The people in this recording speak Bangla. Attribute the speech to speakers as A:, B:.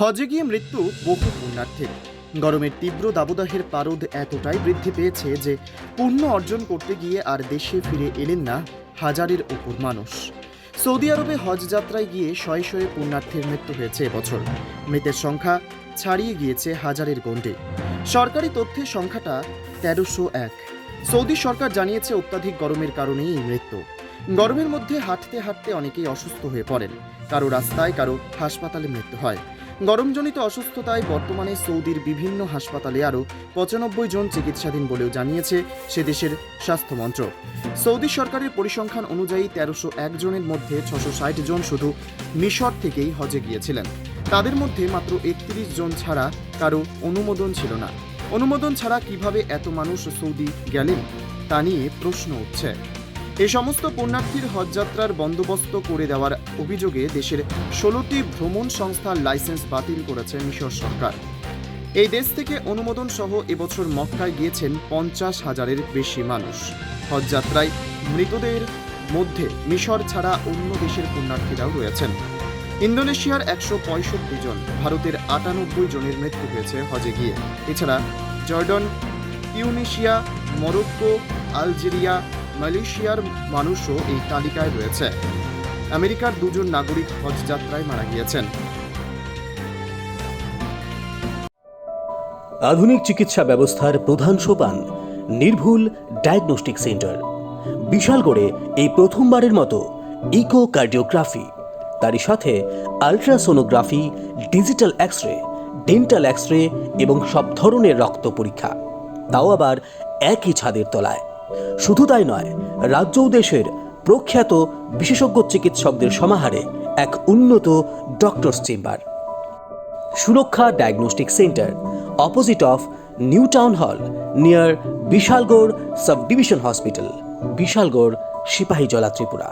A: হজে গিয়ে মৃত্যু বহু পুণ্যার্থীর। গরমের তীব্র দাবদাহের পারদ এতটাই বৃদ্ধি পেয়েছে যে পুণ্য অর্জন করতে গিয়ে আর দেশে ফিরে এলেন না হাজারের ওপর মানুষ। সৌদি আরবে হজ যাত্রায় গিয়ে শয়ে শয়ে পুণ্যার্থীর মৃত্যু হয়েছে এবছর। মৃতের সংখ্যা ছাড়িয়ে গিয়েছে হাজারের গণ্ডে। সরকারি তথ্যের সংখ্যাটা 1301। সৌদি সরকার জানিয়েছে অত্যাধিক গরমের কারণেই এই মৃত্যু। গরমের মধ্যে হাঁটতে হাঁটতে অনেকেই অসুস্থ হয়ে পড়েন। কারো রাস্তায়, কারো হাসপাতালে মৃত্যু হয়। গরমজনিত অসুস্থতায় বর্তমানে সৌদির বিভিন্ন হাসপাতালে আরও 95 জন চিকিৎসাধীন বলেও জানিয়েছে সে দেশের স্বাস্থ্য মন্ত্রক। সৌদি সরকারের পরিসংখ্যান অনুযায়ী 1301 জনের মধ্যে 660 জন শুধু মিশর থেকেই হজে গিয়েছিলেন। তাদের মধ্যে মাত্র 31 জন ছাড়া কারো অনুমোদন ছিল না। অনুমোদন ছাড়া কিভাবে এত মানুষ সৌদি গেলেন তা নিয়ে প্রশ্ন উঠছে। এই সমস্ত পুণ্যার্থীর হজযাত্রার বন্দোবস্ত করে দেওয়ার অভিযোগে দেশের 16টি ভ্রমণ সংস্থার লাইসেন্স বাতিল করেছে মিশর সরকার। এই দেশ থেকে অনুমোদন সহ এবছর মক্কায় গিয়েছেন 50,000-এর বেশি মানুষ। হজযাত্রায় মৃতদের মধ্যে মিশর ছাড়া অন্য দেশের পুণ্যার্থীরাও রয়েছেন। ইন্দোনেশিয়ার 165 জন, ভারতের 98 জনের মৃত্যু হয়েছে হজে গিয়ে। এছাড়া জর্ডন, তিউনিসিয়া, মরক্কো, আলজেরিয়া, মালয়েশিয়ার মানুষও এই তালিকায় রয়েছে। আমেরিকার 2 জন নাগরিক হজ যাত্রায় মারা গিয়েছেন।
B: আধুনিক চিকিৎসা ব্যবস্থার প্রধান সোপান নির্ভুল ডায়াগনস্টিক সেন্টার। বিশালগড়ে এই প্রথমবারের মতো ইকোকার্ডিওগ্রাফি, তারই সাথে ultrasonography, digital x-ray, dental x-ray এবং সব ধরনের রক্ত পরীক্ষা, তাও আবার একই ছাদের তলায়। শুধু তাই নয়, রাজ্য ও দেশের প্রখ্যাত বিশেষজ্ঞ চিকিৎসকদের সমাহারে এক উন্নত doctors chamber. Suraksha diagnostic centre, opposite of new town hall, near Bishalgarh sub division hospital, Bishalgarh, Sepahijala, Tripura.